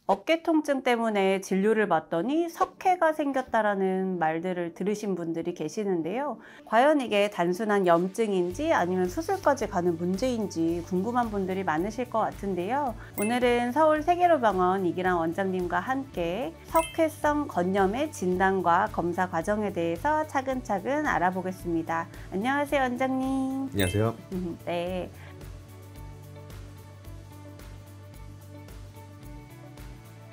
어깨 통증 때문에 진료를 받더니 석회가 생겼다라는 말들을 들으신 분들이 계시는데요. 과연 이게 단순한 염증인지 아니면 수술까지 가는 문제인지 궁금한 분들이 많으실 것 같은데요. 오늘은 서울 세계로병원 이기랑 원장님과 함께 석회성 건염의 진단과 검사 과정에 대해서 차근차근 알아보겠습니다. 안녕하세요, 원장님. 안녕하세요. 네.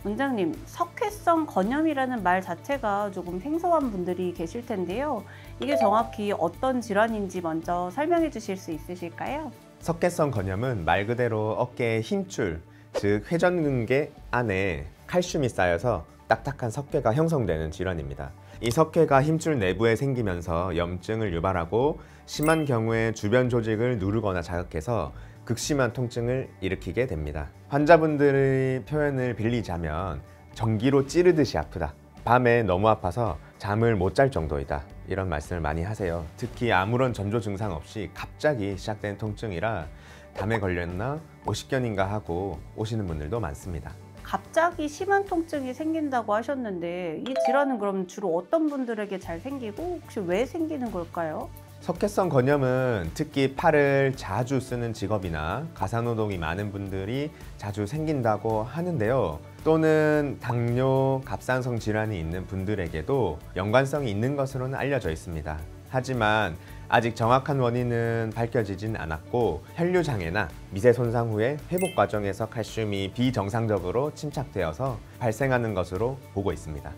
원장님, 석회성 건염이라는 말 자체가 조금 생소한 분들이 계실 텐데요. 이게 정확히 어떤 질환인지 먼저 설명해 주실 수 있으실까요? 석회성 건염은 말 그대로 어깨의 힘줄, 즉 회전근개 안에 칼슘이 쌓여서 딱딱한 석회가 형성되는 질환입니다. 이 석회가 힘줄 내부에 생기면서 염증을 유발하고 심한 경우에 주변 조직을 누르거나 자극해서 극심한 통증을 일으키게 됩니다. 환자분들의 표현을 빌리자면 전기로 찌르듯이 아프다, 밤에 너무 아파서 잠을 못 잘 정도이다, 이런 말씀을 많이 하세요. 특히 아무런 전조 증상 없이 갑자기 시작된 통증이라 담에 걸렸나 오십견인가 하고 오시는 분들도 많습니다. 갑자기 심한 통증이 생긴다고 하셨는데 이 질환은 그럼 주로 어떤 분들에게 잘 생기고 혹시 왜 생기는 걸까요? 석회성 건염은 특히 팔을 자주 쓰는 직업이나 가사노동이 많은 분들이 자주 생긴다고 하는데요. 또는 당뇨, 갑상선 질환이 있는 분들에게도 연관성이 있는 것으로는 알려져 있습니다. 하지만 아직 정확한 원인은 밝혀지진 않았고 혈류장애나 미세 손상 후에 회복 과정에서 칼슘이 비정상적으로 침착되어서 발생하는 것으로 보고 있습니다.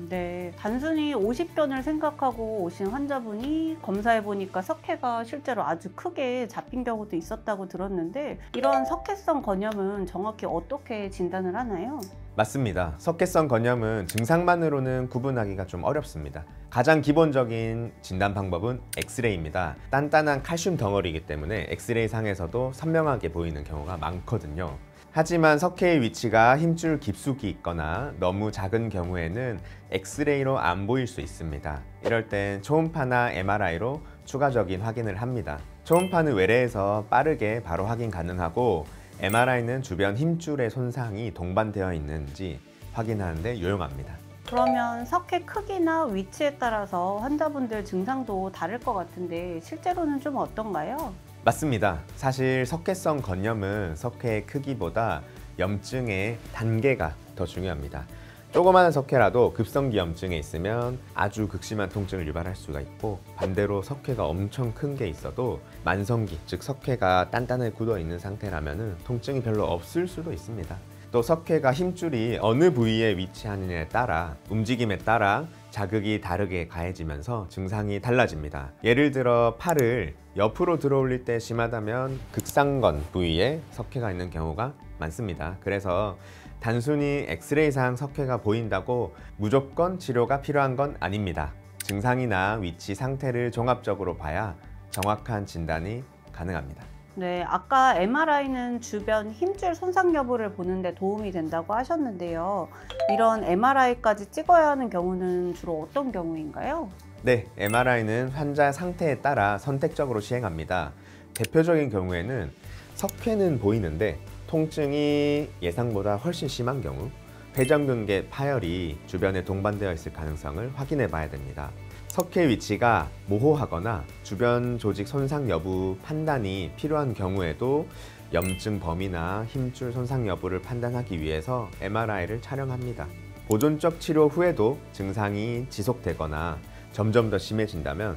네. 단순히 오십견을 생각하고 오신 환자분이 검사해보니까 석회가 실제로 아주 크게 잡힌 경우도 있었다고 들었는데 이런 석회성 건염은 정확히 어떻게 진단을 하나요? 맞습니다. 석회성 건염은 증상만으로는 구분하기가 좀 어렵습니다. 가장 기본적인 진단 방법은 엑스레이입니다. 단단한 칼슘 덩어리이기 때문에 엑스레이 상에서도 선명하게 보이는 경우가 많거든요. 하지만 석회의 위치가 힘줄 깊숙이 있거나 너무 작은 경우에는 엑스레이로 안 보일 수 있습니다. 이럴 땐 초음파나 MRI로 추가적인 확인을 합니다. 초음파는 외래에서 빠르게 바로 확인 가능하고 MRI는 주변 힘줄의 손상이 동반되어 있는지 확인하는 데 유용합니다. 그러면 석회 크기나 위치에 따라서 환자분들 증상도 다를 것 같은데 실제로는 좀 어떤가요? 맞습니다. 사실 석회성 건염은 석회의 크기보다 염증의 단계가 더 중요합니다. 조그마한 석회라도 급성기 염증에 있으면 아주 극심한 통증을 유발할 수가 있고, 반대로 석회가 엄청 큰 게 있어도 만성기, 즉 석회가 단단하게 굳어 있는 상태라면 통증이 별로 없을 수도 있습니다. 또 석회가 힘줄이 어느 부위에 위치하느냐에 따라, 움직임에 따라 자극이 다르게 가해지면서 증상이 달라집니다. 예를 들어 팔을 옆으로 들어올릴 때 심하다면 극상건 부위에 석회가 있는 경우가 많습니다. 그래서 단순히 엑스레이상 석회가 보인다고 무조건 치료가 필요한 건 아닙니다. 증상이나 위치 상태를 종합적으로 봐야 정확한 진단이 가능합니다. 네, 아까 MRI는 주변 힘줄 손상 여부를 보는데 도움이 된다고 하셨는데요. 이런 MRI까지 찍어야 하는 경우는 주로 어떤 경우인가요? 네, MRI는 환자 상태에 따라 선택적으로 시행합니다. 대표적인 경우에는 석회는 보이는데 통증이 예상보다 훨씬 심한 경우, 회전근개 파열이 주변에 동반되어 있을 가능성을 확인해 봐야 됩니다. 석회 위치가 모호하거나 주변 조직 손상 여부 판단이 필요한 경우에도 염증 범위나 힘줄 손상 여부를 판단하기 위해서 MRI를 촬영합니다. 보존적 치료 후에도 증상이 지속되거나 점점 더 심해진다면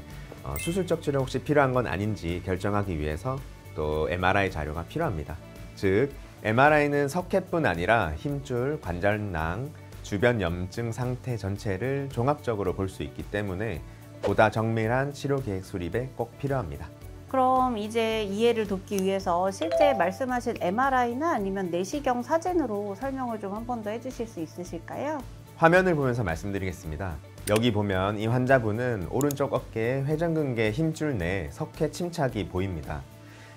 수술적 치료 혹시 필요한 건 아닌지 결정하기 위해서 또 MRI 자료가 필요합니다. 즉, MRI는 석회뿐 아니라 힘줄, 관절낭, 주변 염증 상태 전체를 종합적으로 볼 수 있기 때문에 보다 정밀한 치료 계획 수립에 꼭 필요합니다. 그럼 이제 이해를 돕기 위해서 실제 말씀하신 MRI나 아니면 내시경 사진으로 설명을 좀 한 번 더 해주실 수 있으실까요? 화면을 보면서 말씀드리겠습니다. 여기 보면 이 환자분은 오른쪽 어깨에 회전근개 힘줄 내 석회 침착이 보입니다.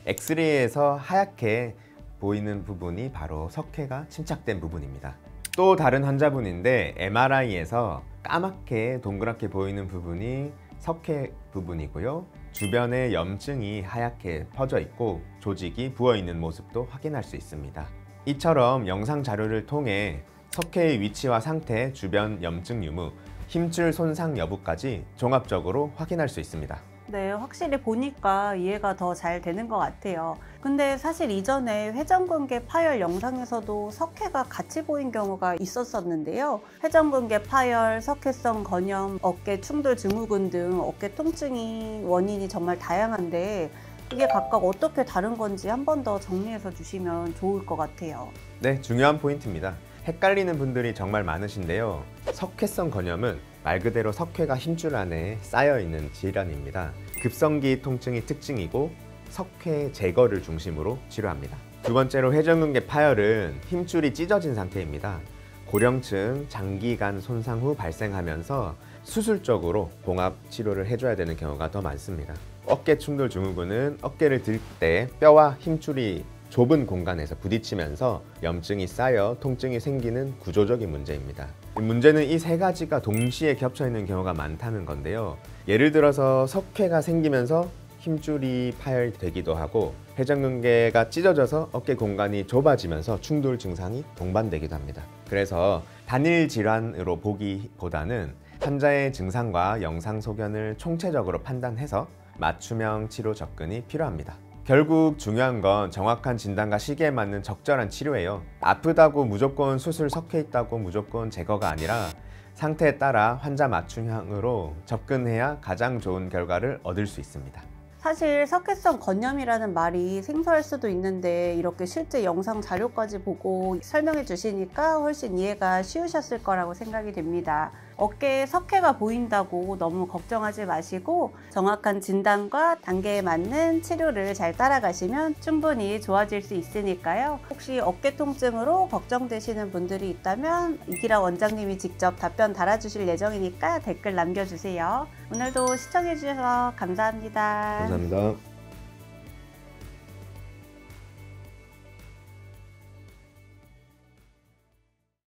엑스레이에서 하얗게 보이는 부분이 바로 석회가 침착된 부분입니다. 또 다른 환자분인데 MRI에서 까맣게 동그랗게 보이는 부분이 석회 부분이고요. 주변에 염증이 하얗게 퍼져 있고 조직이 부어 있는 모습도 확인할 수 있습니다. 이처럼 영상 자료를 통해 석회의 위치와 상태, 주변 염증 유무, 힘줄 손상 여부까지 종합적으로 확인할 수 있습니다. 네, 확실히 보니까 이해가 더 잘 되는 것 같아요. 근데 사실 이전에 회전근개 파열 영상에서도 석회가 같이 보인 경우가 있었었는데요. 회전근개 파열, 석회성 건염, 어깨 충돌 증후군 등 어깨 통증이 원인이 정말 다양한데 이게 각각 어떻게 다른 건지 한 번 더 정리해서 주시면 좋을 것 같아요. 네, 중요한 포인트입니다. 헷갈리는 분들이 정말 많으신데요. 석회성 건염은 말 그대로 석회가 힘줄 안에 쌓여있는 질환입니다. 급성기 통증이 특징이고 석회 제거를 중심으로 치료합니다. 두 번째로 회전근개 파열은 힘줄이 찢어진 상태입니다. 고령층 장기간 손상 후 발생하면서 수술적으로 봉합 치료를 해줘야 되는 경우가 더 많습니다. 어깨 충돌 증후군은 어깨를 들 때 뼈와 힘줄이 좁은 공간에서 부딪히면서 염증이 쌓여 통증이 생기는 구조적인 문제입니다. 문제는 이 세 가지가 동시에 겹쳐 있는 경우가 많다는 건데요. 예를 들어서 석회가 생기면서 힘줄이 파열되기도 하고 회전근개가 찢어져서 어깨 공간이 좁아지면서 충돌 증상이 동반되기도 합니다. 그래서 단일 질환으로 보기보다는 환자의 증상과 영상 소견을 총체적으로 판단해서 맞춤형 치료 접근이 필요합니다. 결국 중요한 건 정확한 진단과 시기에 맞는 적절한 치료예요. 아프다고 무조건 수술 석회 있다고 무조건 제거가 아니라 상태에 따라 환자 맞춤형으로 접근해야 가장 좋은 결과를 얻을 수 있습니다. 사실 석회성 건염이라는 말이 생소할 수도 있는데 이렇게 실제 영상 자료까지 보고 설명해 주시니까 훨씬 이해가 쉬우셨을 거라고 생각이 됩니다. 어깨에 석회가 보인다고 너무 걱정하지 마시고 정확한 진단과 단계에 맞는 치료를 잘 따라가시면 충분히 좋아질 수 있으니까요. 혹시 어깨 통증으로 걱정되시는 분들이 있다면 이기라 원장님이 직접 답변 달아주실 예정이니까 댓글 남겨주세요. 오늘도 시청해 주셔서 감사합니다. 감사합니다.